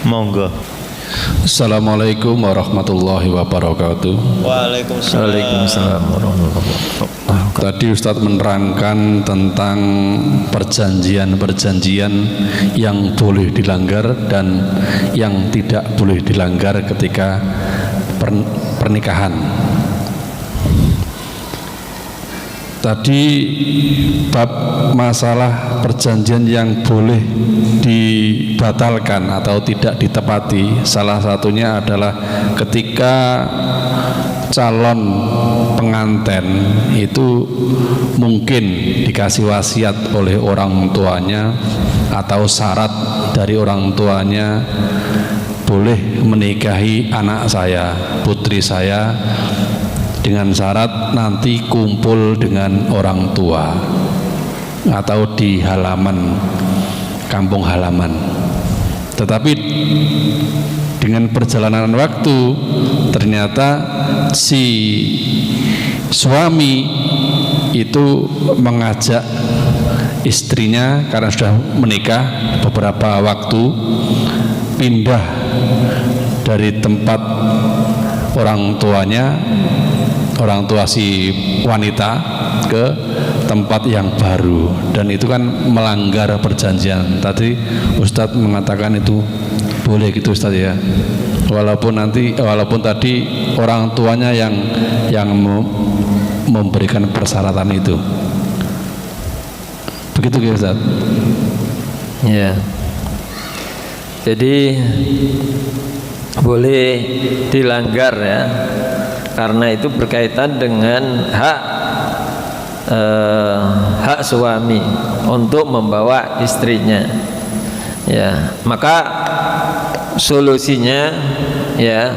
Monggo. Assalamualaikum warahmatullahi wabarakatuh. Waalaikumsalam warahmatullahi wabarakatuh. Tadi Ustadz menerangkan tentang perjanjian-perjanjian yang boleh dilanggar dan yang tidak boleh dilanggar ketika pernikahan. Tadi bab masalah perjanjian yang boleh dibatalkan atau tidak ditepati, salah satunya adalah ketika calon pengantin itu mungkin dikasih wasiat oleh orang tuanya atau syarat dari orang tuanya, boleh menikahi anak saya, putri saya, dengan syarat nanti kumpul dengan orang tua atau di halaman, kampung halaman. Tetapi dengan perjalanan waktu ternyata si suami itu mengajak istrinya karena sudah menikah beberapa waktu pindah dari tempat orang tuanya, orang tua si wanita, ke tempat yang baru, dan itu kan melanggar perjanjian. Tadi Ustadz mengatakan itu boleh gitu Ustadz ya, walaupun tadi orang tuanya yang memberikan persyaratan itu. Begitu ya Ustadz? Ya. Jadi boleh dilanggar ya, karena itu berkaitan dengan hak suami untuk membawa istrinya. Ya, maka solusinya ya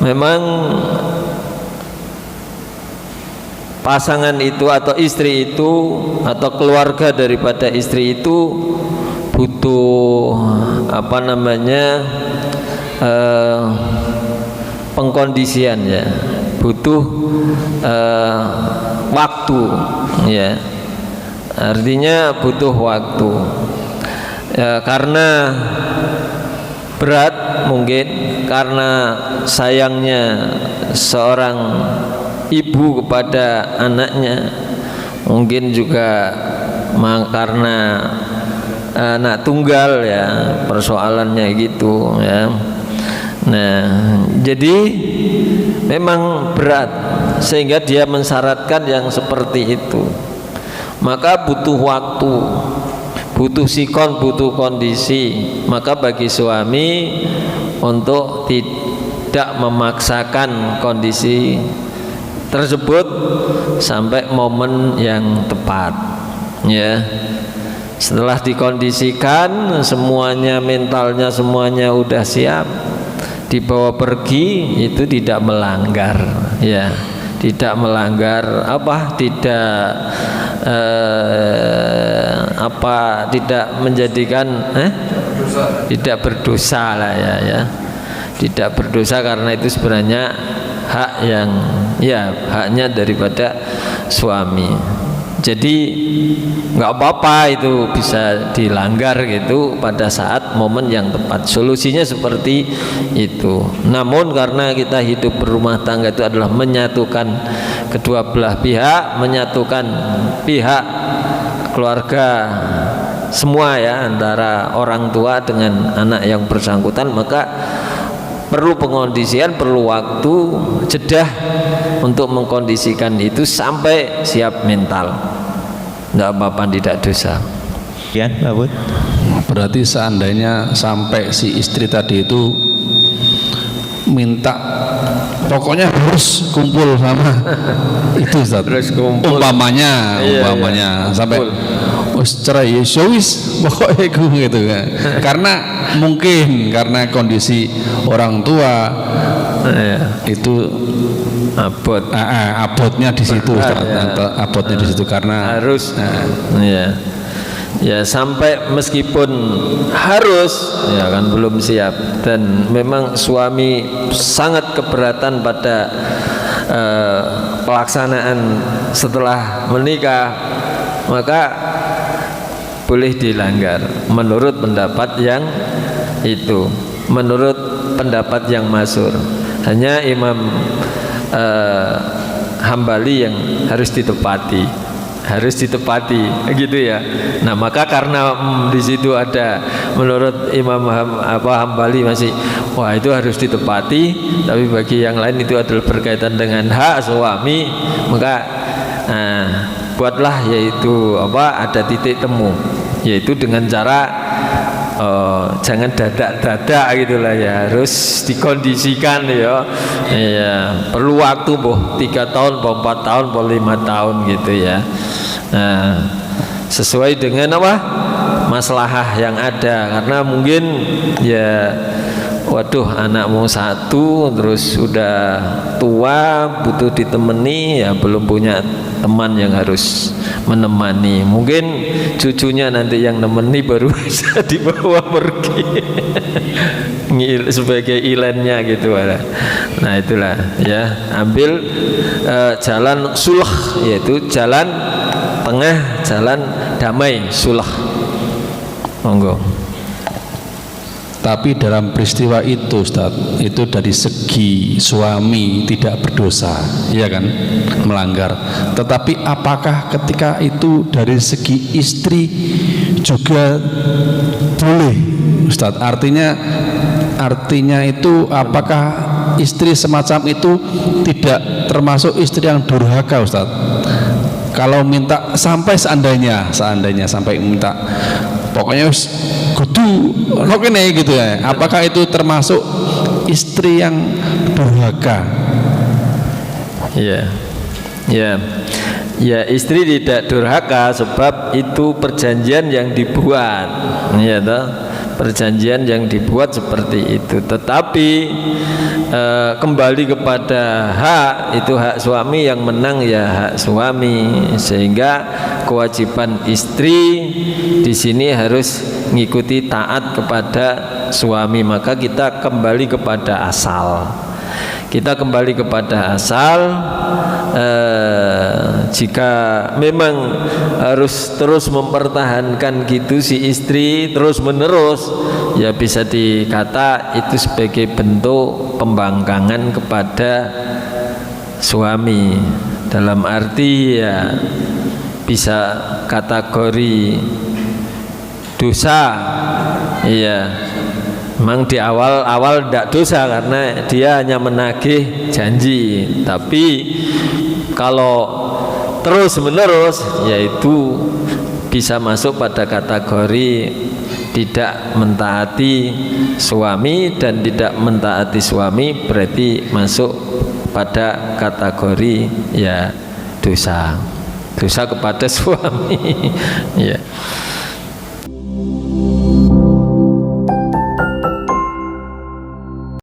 memang pasangan itu atau istri itu atau keluarga daripada istri itu butuh pengkondisian ya, butuh waktu ya, artinya butuh waktu ya, karena berat mungkin karena sayangnya seorang ibu kepada anaknya, mungkin juga karena anak tunggal ya, persoalannya gitu ya. Nah, jadi memang berat sehingga dia mensyaratkan yang seperti itu. Maka butuh waktu, butuh sikon, butuh kondisi. Maka bagi suami untuk tidak memaksakan kondisi tersebut sampai momen yang tepat ya. Setelah dikondisikan semuanya, mentalnya semuanya udah siap, dibawa pergi, itu tidak melanggar ya, tidak melanggar tidak menjadikan tidak berdosa lah ya, tidak berdosa karena itu sebenarnya hak yang ya haknya daripada suami. Jadi nggak apa-apa itu bisa dilanggar gitu pada saat momen yang tepat. Solusinya seperti itu. Namun karena kita hidup berumah tangga itu adalah menyatukan kedua belah pihak, menyatukan pihak keluarga semua ya, antara orang tua dengan anak yang bersangkutan, maka perlu pengkondisian, perlu waktu, jeda untuk mengkondisikan itu sampai siap mental. Tidak apa-apa, tidak dosa. Ya, Pak Bud. Berarti seandainya sampai si istri tadi itu minta pokoknya harus kumpul sama itu Ustaz. Terus kumpul. Umpamanya sampai cerai ya wis pokoknya gitu kan. Karena mungkin karena kondisi orang tua itu abotnya di situ abotnya di situ karena harus ya sampai meskipun harus ya kan belum siap, dan memang suami sangat keberatan pada pelaksanaan setelah menikah, maka boleh dilanggar menurut pendapat yang itu, menurut pendapat yang masyhur. Hanya Imam Hambali yang harus ditepati, gitu ya. Nah maka karena di situ ada menurut Imam Hambali masih wah itu harus ditepati, tapi bagi yang lain itu adalah berkaitan dengan hak suami, maka buatlah yaitu ada titik temu, yaitu dengan cara jangan dadak-dadak gitulah ya, harus dikondisikan ya. Perlu waktu 3 tahun, 4 tahun, 5 tahun gitu ya. Nah, sesuai dengan maslahah yang ada, karena mungkin ya waduh anakmu 1 terus sudah tua butuh ditemani ya, belum punya teman yang harus menemani, mungkin cucunya nanti yang nemeni baru bisa dibawa pergi sebagai ilennya gitu. Nah itulah ya, ambil jalan sulh, yaitu jalan tengah, jalan damai, sulh. Monggo. Tapi dalam peristiwa itu Ustaz, itu dari segi suami tidak berdosa, ya kan, melanggar. Tetapi apakah ketika itu dari segi istri juga boleh Ustaz? Artinya itu apakah istri semacam itu tidak termasuk istri yang durhaka Ustaz? Kalau minta sampai seandainya sampai minta pokoknya kudu kene gitu ya, apakah itu termasuk istri yang durhaka? Ya istri tidak durhaka sebab itu perjanjian yang dibuat, ya toh, perjanjian yang dibuat seperti itu. Tetapi kembali kepada hak, itu hak suami yang menang ya hak suami, sehingga kewajiban istri di sini harus mengikuti taat kepada suami. Maka kita kembali kepada asal. Jika memang harus terus mempertahankan gitu si istri terus menerus, ya bisa dikata itu sebagai bentuk pembangkangan kepada suami, dalam arti ya bisa kategori dosa. Iya, memang di awal tidak dosa karena dia hanya menagih janji, tapi kalau terus menerus yaitu bisa masuk pada kategori tidak mentaati suami, dan tidak mentaati suami berarti masuk pada kategori ya dosa kepada suami. Ya.